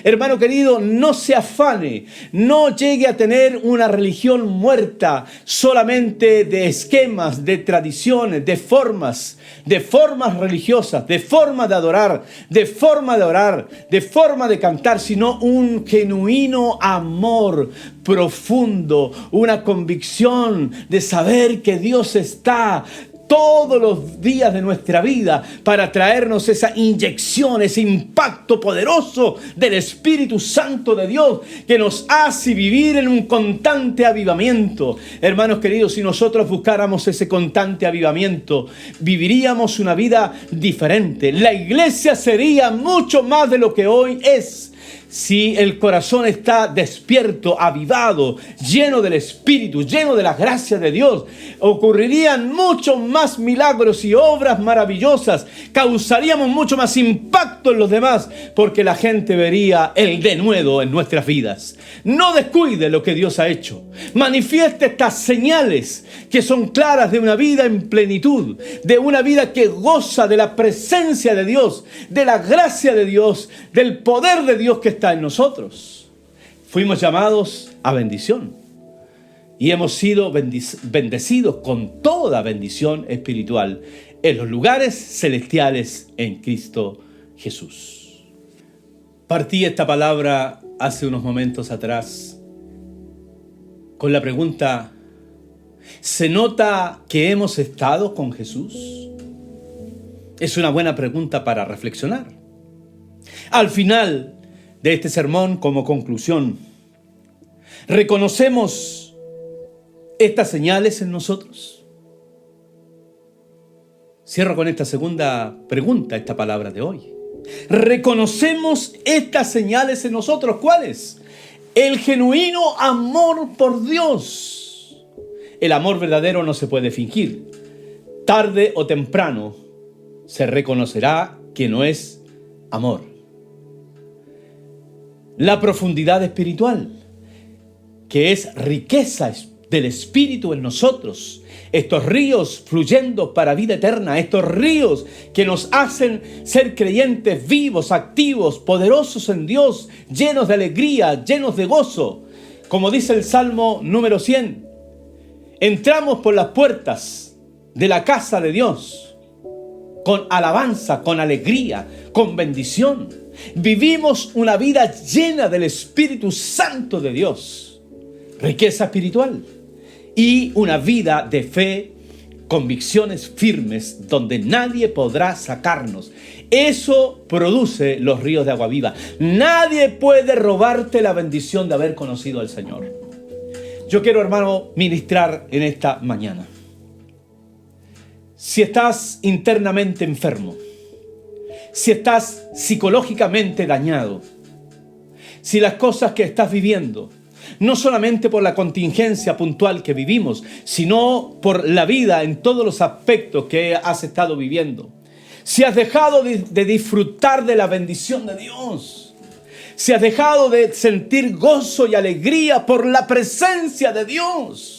Hermano querido, no se afane, no llegue a tener una religión muerta solamente de esquemas, de tradiciones, de formas religiosas, de forma de adorar, de forma de orar, de forma de cantar, sino un genuino amor profundo, una convicción de saber que Dios está todos los días de nuestra vida para traernos esa inyección, ese impacto poderoso del Espíritu Santo de Dios que nos hace vivir en un constante avivamiento. Hermanos queridos, si nosotros buscáramos ese constante avivamiento, viviríamos una vida diferente. La iglesia sería mucho más de lo que hoy es. Si el corazón está despierto, avivado, lleno del Espíritu, lleno de la gracia de Dios, ocurrirían muchos más milagros y obras maravillosas. Causaríamos mucho más impacto en los demás, porque la gente vería el denuedo en nuestras vidas. No descuide lo que Dios ha hecho. Manifieste estas señales que son claras de una vida en plenitud, de una vida que goza de la presencia de Dios, de la gracia de Dios, del poder de Dios que está en nosotros. Fuimos llamados a bendición y hemos sido bendecidos con toda bendición espiritual en los lugares celestiales en Cristo Jesús. Partí esta palabra hace unos momentos atrás con la pregunta: ¿se nota que hemos estado con Jesús? Es una buena pregunta para reflexionar. Al final de este sermón, como conclusión, ¿reconocemos estas señales en nosotros? Cierro con esta segunda pregunta, esta palabra de hoy. ¿Reconocemos estas señales en nosotros? ¿Cuáles? El genuino amor por Dios. El amor verdadero no se puede fingir. Tarde o temprano se reconocerá que no es amor. La profundidad espiritual, que es riqueza del Espíritu en nosotros. Estos ríos fluyendo para vida eterna, estos ríos que nos hacen ser creyentes vivos, activos, poderosos en Dios, llenos de alegría, llenos de gozo. Como dice el Salmo número 100, entramos por las puertas de la casa de Dios con alabanza, con alegría, con bendición. Vivimos una vida llena del Espíritu Santo de Dios, riqueza espiritual y una vida de fe, convicciones firmes donde nadie podrá sacarnos. Eso produce los ríos de agua viva. Nadie puede robarte la bendición de haber conocido al Señor. Yo quiero, hermano, ministrar en esta mañana. Si estás internamente enfermo, si estás psicológicamente dañado, si las cosas que estás viviendo, no solamente por la contingencia puntual que vivimos, sino por la vida en todos los aspectos que has estado viviendo, si has dejado de disfrutar de la bendición de Dios, si has dejado de sentir gozo y alegría por la presencia de Dios,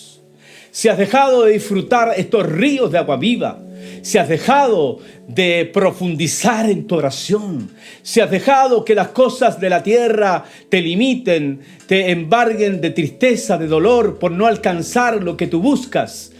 si has dejado de disfrutar estos ríos de agua viva, si has dejado de profundizar en tu oración, si has dejado que las cosas de la tierra te limiten, te embarguen de tristeza, de dolor por no alcanzar lo que tú buscas,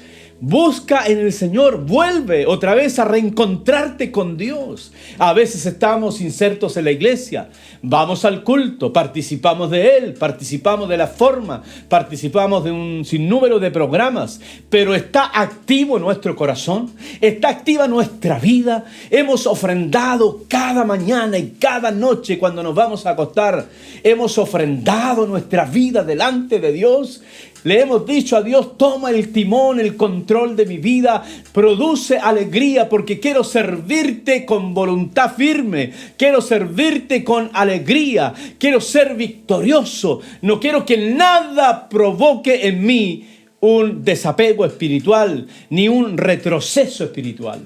busca en el Señor, vuelve otra vez a reencontrarte con Dios. A veces estamos insertos en la iglesia, vamos al culto, participamos de él, participamos de la forma, participamos de un sinnúmero de programas, pero está activo nuestro corazón, está activa nuestra vida. Hemos ofrendado cada mañana y cada noche cuando nos vamos a acostar, hemos ofrendado nuestra vida delante de Dios. Le hemos dicho a Dios, toma el timón, el control de mi vida, produce alegría porque quiero servirte con voluntad firme, quiero servirte con alegría, quiero ser victorioso, no quiero que nada provoque en mí un desapego espiritual ni un retroceso espiritual.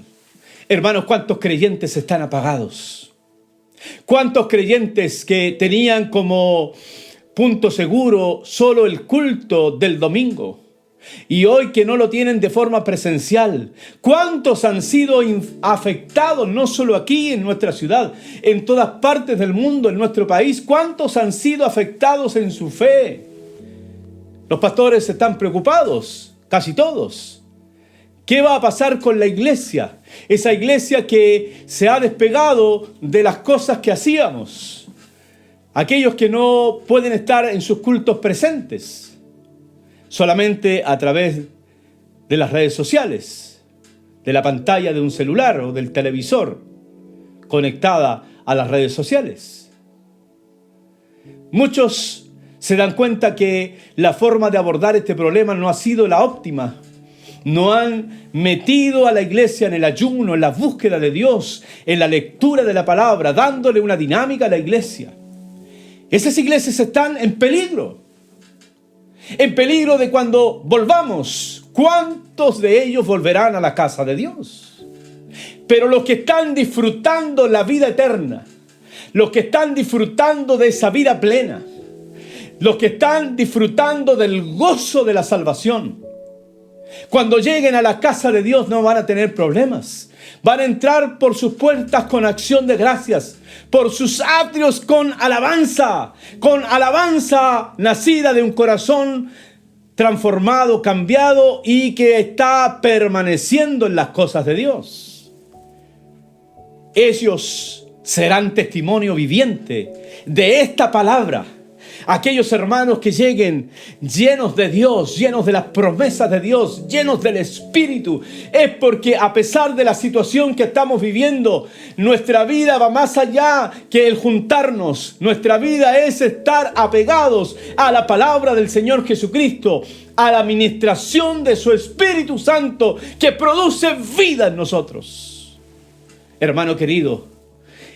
Hermanos, ¿cuántos creyentes están apagados? ¿Cuántos creyentes que tenían como punto seguro solo el culto del domingo y hoy que no lo tienen de forma presencial? ¿Cuántos han sido afectados no solo aquí en nuestra ciudad, en todas partes del mundo, en nuestro país? ¿Cuántos han sido afectados en su fe? Los pastores están preocupados, casi todos. ¿Qué va a pasar con la iglesia? Esa iglesia que se ha despegado de las cosas que hacíamos. Aquellos que no pueden estar en sus cultos presentes, solamente a través de las redes sociales, de la pantalla de un celular o del televisor, conectada a las redes sociales. Muchos se dan cuenta que la forma de abordar este problema no ha sido la óptima. No han metido a la iglesia en el ayuno, en la búsqueda de Dios, en la lectura de la palabra, dándole una dinámica a la iglesia. Esas iglesias están en peligro de cuando volvamos. ¿Cuántos de ellos volverán a la casa de Dios? Pero los que están disfrutando la vida eterna, los que están disfrutando de esa vida plena, los que están disfrutando del gozo de la salvación, cuando lleguen a la casa de Dios no van a tener problemas. Van a entrar por sus puertas con acción de gracias, por sus atrios con alabanza nacida de un corazón transformado, cambiado y que está permaneciendo en las cosas de Dios. Ellos serán testimonio viviente de esta palabra. Aquellos hermanos que lleguen llenos de Dios, llenos de las promesas de Dios, llenos del Espíritu, es porque a pesar de la situación que estamos viviendo, nuestra vida va más allá que el juntarnos. Nuestra vida es estar apegados a la palabra del Señor Jesucristo, a la administración de su Espíritu Santo que produce vida en nosotros. Hermano querido,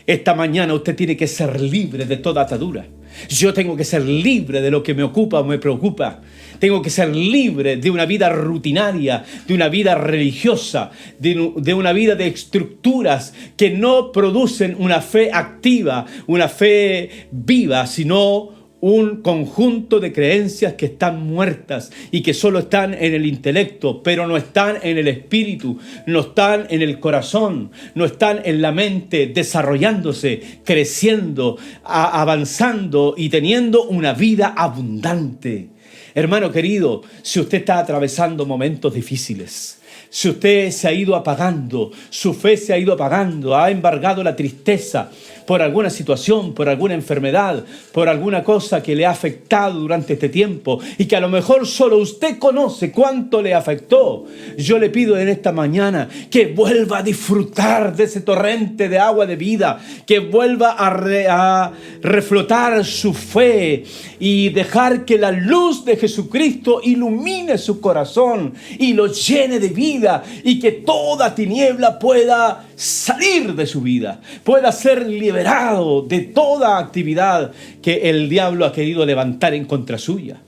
esta mañana usted tiene que ser libre de toda atadura. Yo tengo que ser libre de lo que me ocupa o me preocupa. Tengo que ser libre de una vida rutinaria, de una vida religiosa, de una vida de estructuras que no producen una fe activa, una fe viva, sino un conjunto de creencias que están muertas y que solo están en el intelecto, pero no están en el espíritu, no están en el corazón, no están en la mente, desarrollándose, creciendo, avanzando y teniendo una vida abundante. Hermano querido, si usted está atravesando momentos difíciles, si usted se ha ido apagando, su fe se ha ido apagando, ha embargado la tristeza por alguna situación, por alguna enfermedad, por alguna cosa que le ha afectado durante este tiempo y que a lo mejor solo usted conoce cuánto le afectó, yo le pido en esta mañana que vuelva a disfrutar de ese torrente de agua de vida, que vuelva a reflotar su fe y dejar que la luz de Jesucristo ilumine su corazón y lo llene de vida, y que toda tiniebla pueda salir de su vida, pueda ser liberado de toda actividad que el diablo ha querido levantar en contra suya.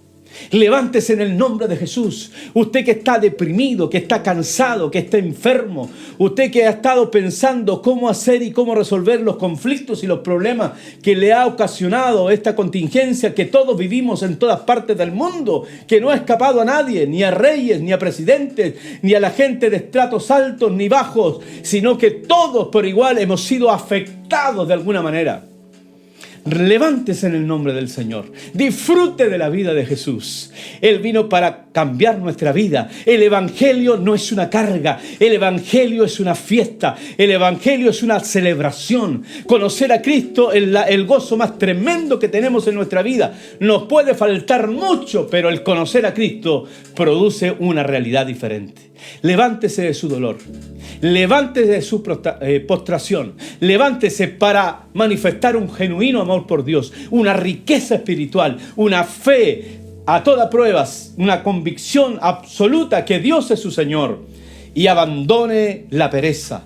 Levántese en el nombre de Jesús. Usted que está deprimido, que está cansado, que está enfermo, usted que ha estado pensando cómo hacer y cómo resolver los conflictos y los problemas que le ha ocasionado esta contingencia que todos vivimos en todas partes del mundo, que no ha escapado a nadie, ni a reyes, ni a presidentes, ni a la gente de estratos altos ni bajos, sino que todos por igual hemos sido afectados de alguna manera. Levántese en el nombre del Señor. Disfrute de la vida de Jesús. Él vino para cambiar nuestra vida. El Evangelio no es una carga. El Evangelio es una fiesta. El Evangelio es una celebración. Conocer a Cristo es el gozo más tremendo que tenemos en nuestra vida. Nos puede faltar mucho, pero el conocer a Cristo produce una realidad diferente. Levántese de su dolor. Levántese de su postración. Levántese para manifestar un genuino amor por Dios, una riqueza espiritual, una fe a toda prueba, una convicción absoluta que Dios es su Señor, y abandone la pereza.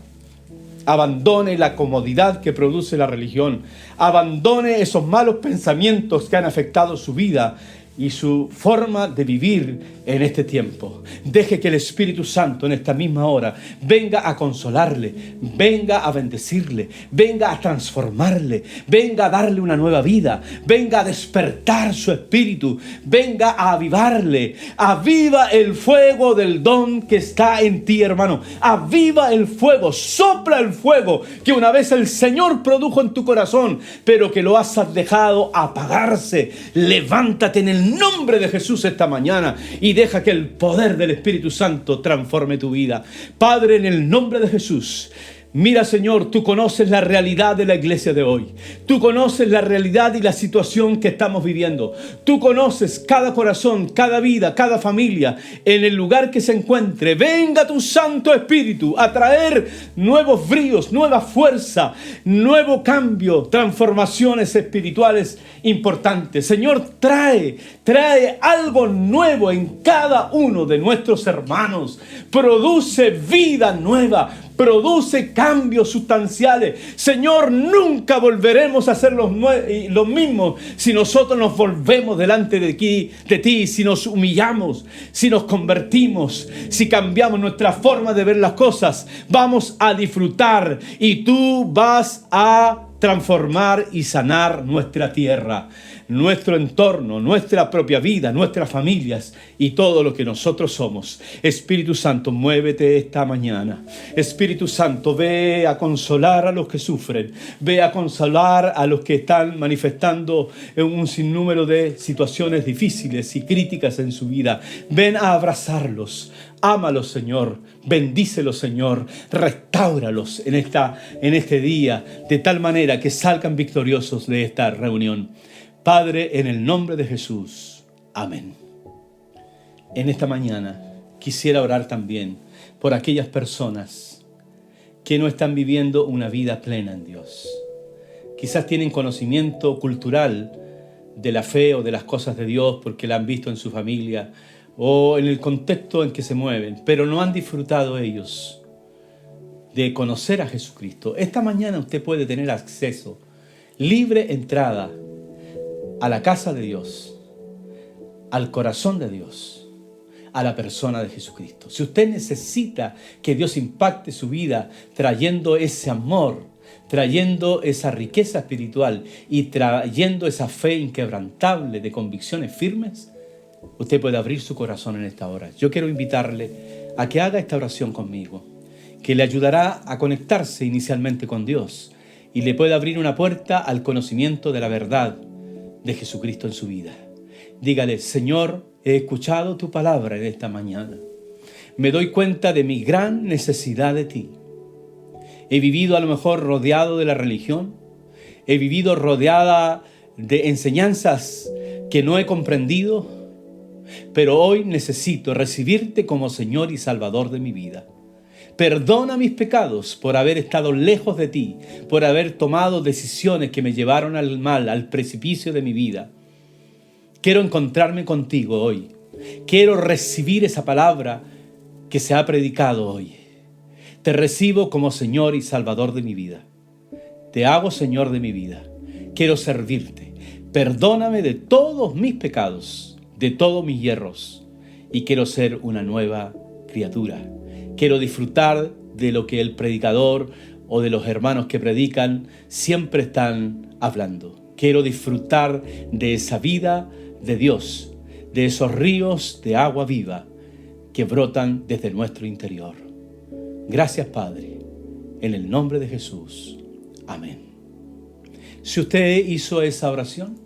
Abandone la comodidad que produce la religión. Abandone esos malos pensamientos que han afectado su vida y su forma de vivir en este tiempo. Deje que el Espíritu Santo en esta misma hora venga a consolarle, venga a bendecirle, venga a transformarle, venga a darle una nueva vida, venga a despertar su espíritu, venga a avivarle. Aviva el fuego del don que está en ti, hermano. Aviva el fuego, sopla el fuego que una vez el Señor produjo en tu corazón, pero que lo has dejado apagarse. Levántate en el nombre de Jesús esta mañana y deja que el poder del Espíritu Santo transforme tu vida. Padre, en el nombre de Jesús, mira, Señor, tú conoces la realidad de la iglesia de hoy. Tú conoces la realidad y la situación que estamos viviendo. Tú conoces cada corazón, cada vida, cada familia, en el lugar que se encuentre. Venga tu Santo Espíritu a traer nuevos bríos, nueva fuerza, nuevo cambio, transformaciones espirituales importantes. Señor, trae algo nuevo en cada uno de nuestros hermanos. Produce vida nueva. Produce cambios sustanciales. Señor, nunca volveremos a ser los mismos si nosotros nos volvemos delante de ti, si nos humillamos, si nos convertimos, si cambiamos nuestra forma de ver las cosas. Vamos a disfrutar y tú vas a transformar y sanar nuestra tierra, nuestro entorno, nuestra propia vida, nuestras familias y todo lo que nosotros somos. Espíritu Santo, muévete esta mañana. Espíritu Santo, ve a consolar a los que sufren, ve a consolar a los que están manifestando un sinnúmero de situaciones difíciles y críticas en su vida. Ven a abrazarlos. Ámalos, Señor, bendícelos, Señor, restáuralos en este día, de tal manera que salgan victoriosos de esta reunión. Padre, en el nombre de Jesús, amén. En esta mañana quisiera orar también por aquellas personas que no están viviendo una vida plena en Dios. Quizás tienen conocimiento cultural de la fe o de las cosas de Dios porque la han visto en su familia o en el contexto en que se mueven, pero no han disfrutado ellos de conocer a Jesucristo. Esta mañana usted puede tener acceso, libre entrada a la casa de Dios, al corazón de Dios, a la persona de Jesucristo. Si usted necesita que Dios impacte su vida trayendo ese amor, trayendo esa riqueza espiritual y trayendo esa fe inquebrantable de convicciones firmes, usted puede abrir su corazón en esta hora. Yo quiero invitarle a que haga esta oración conmigo, que le ayudará a conectarse inicialmente con Dios y le puede abrir una puerta al conocimiento de la verdad de Jesucristo en su vida. Dígale: Señor, he escuchado tu palabra en esta mañana. Me doy cuenta de mi gran necesidad de ti. He vivido a lo mejor rodeado de la religión. He vivido rodeada de enseñanzas que no he comprendido. Pero hoy necesito recibirte como Señor y Salvador de mi vida. Perdona mis pecados por haber estado lejos de ti, por haber tomado decisiones que me llevaron al mal, al precipicio de mi vida. Quiero encontrarme contigo hoy. Quiero recibir esa palabra que se ha predicado hoy. Te recibo como Señor y Salvador de mi vida. Te hago Señor de mi vida. Quiero servirte. Perdóname de todos mis pecados, de todos mis hierros, y quiero ser una nueva criatura. Quiero disfrutar de lo que el predicador o de los hermanos que predican siempre están hablando. Quiero disfrutar de esa vida de Dios, de esos ríos de agua viva que brotan desde nuestro interior. Gracias, Padre, en el nombre de Jesús. Amén. Si usted hizo esa oración,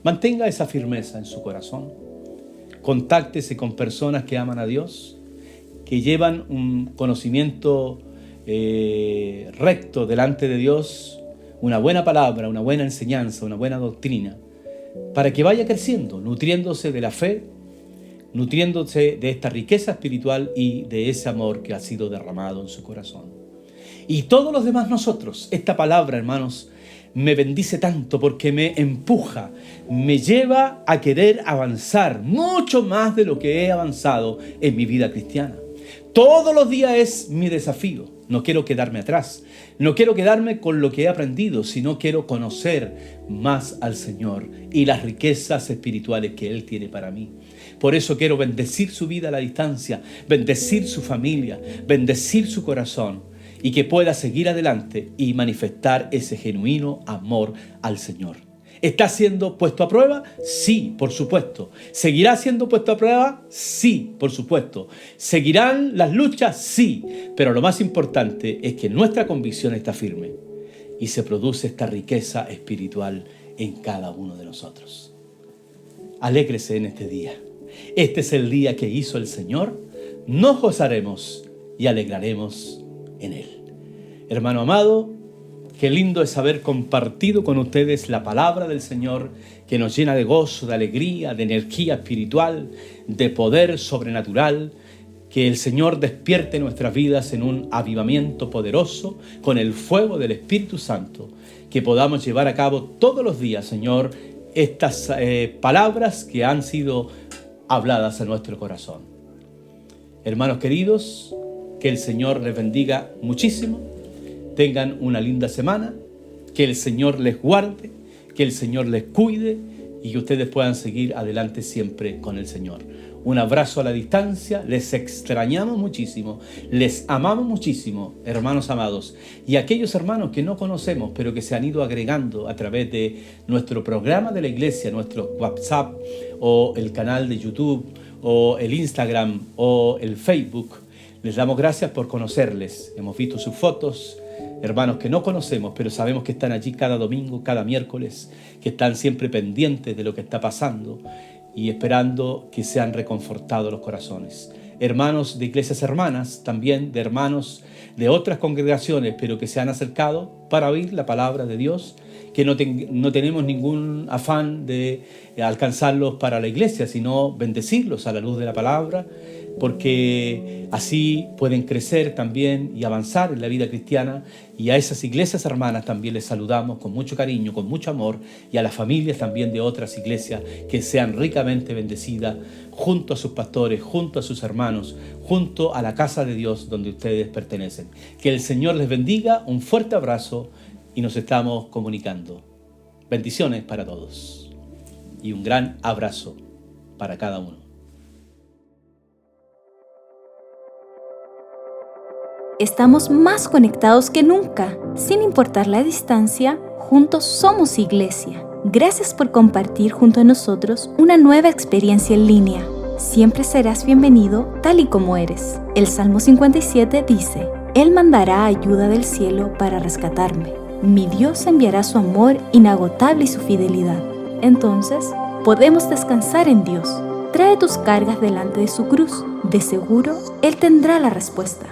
mantenga esa firmeza en su corazón. Contáctese con personas que aman a Dios, que llevan un conocimiento recto delante de Dios, una buena palabra, una buena enseñanza, una buena doctrina, para que vaya creciendo, nutriéndose de la fe, nutriéndose de esta riqueza espiritual y de ese amor que ha sido derramado en su corazón. Y todos los demás nosotros, esta palabra, hermanos, me bendice tanto porque me empuja, me lleva a querer avanzar mucho más de lo que he avanzado en mi vida cristiana. Todos los días es mi desafío. No quiero quedarme atrás, no quiero quedarme con lo que he aprendido, sino quiero conocer más al Señor y las riquezas espirituales que Él tiene para mí. Por eso quiero bendecir su vida a la distancia, bendecir su familia, bendecir su corazón y que pueda seguir adelante y manifestar ese genuino amor al Señor. ¿Está siendo puesto a prueba? Sí, por supuesto. ¿Seguirá siendo puesto a prueba? Sí, por supuesto. ¿Seguirán las luchas? Sí. Pero lo más importante es que nuestra convicción está firme y se produce esta riqueza espiritual en cada uno de nosotros. Alégrese en este día. Este es el día que hizo el Señor. Nos gozaremos y alegraremos en Él. Hermano amado, qué lindo es haber compartido con ustedes la palabra del Señor que nos llena de gozo, de alegría, de energía espiritual, de poder sobrenatural. Que el Señor despierte nuestras vidas en un avivamiento poderoso con el fuego del Espíritu Santo. Que podamos llevar a cabo todos los días, Señor, estas palabras que han sido habladas en nuestro corazón. Hermanos queridos, que el Señor les bendiga muchísimo. Tengan una linda semana, que el Señor les guarde, que el Señor les cuide y que ustedes puedan seguir adelante siempre con el Señor. Un abrazo a la distancia, les extrañamos muchísimo, les amamos muchísimo, hermanos amados. Y aquellos hermanos que no conocemos, pero que se han ido agregando a través de nuestro programa de la iglesia, nuestro WhatsApp o el canal de YouTube o el Instagram o el Facebook, les damos gracias por conocerles. Hemos visto sus fotos. Hermanos que no conocemos, pero sabemos que están allí cada domingo, cada miércoles, que están siempre pendientes de lo que está pasando y esperando que sean reconfortados los corazones. Hermanos de iglesias hermanas, también de hermanos de otras congregaciones, pero que se han acercado para oír la palabra de Dios, que no tenemos ningún afán de alcanzarlos para la iglesia, sino bendecirlos a la luz de la palabra, porque así pueden crecer también y avanzar en la vida cristiana. Y a esas iglesias hermanas también les saludamos con mucho cariño, con mucho amor, y a las familias también de otras iglesias que sean ricamente bendecidas junto a sus pastores, junto a sus hermanos, junto a la casa de Dios donde ustedes pertenecen. Que el Señor les bendiga, un fuerte abrazo y nos estamos comunicando. Bendiciones para todos y un gran abrazo para cada uno. Estamos más conectados que nunca. Sin importar la distancia, juntos somos iglesia. Gracias por compartir junto a nosotros una nueva experiencia en línea. Siempre serás bienvenido tal y como eres. El Salmo 57 dice: Él mandará ayuda del cielo para rescatarme. Mi Dios enviará su amor inagotable y su fidelidad. Entonces, podemos descansar en Dios. Trae tus cargas delante de su cruz. De seguro, Él tendrá la respuesta.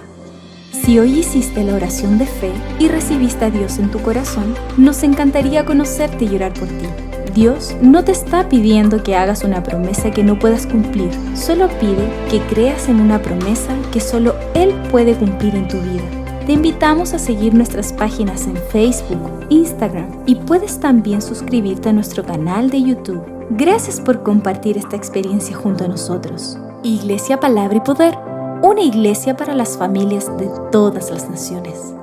Si hoy hiciste la oración de fe y recibiste a Dios en tu corazón, nos encantaría conocerte y orar por ti. Dios no te está pidiendo que hagas una promesa que no puedas cumplir. Solo pide que creas en una promesa que solo Él puede cumplir en tu vida. Te invitamos a seguir nuestras páginas en Facebook, Instagram y puedes también suscribirte a nuestro canal de YouTube. Gracias por compartir esta experiencia junto a nosotros. Iglesia Palabra y Poder, una iglesia para las familias de todas las naciones.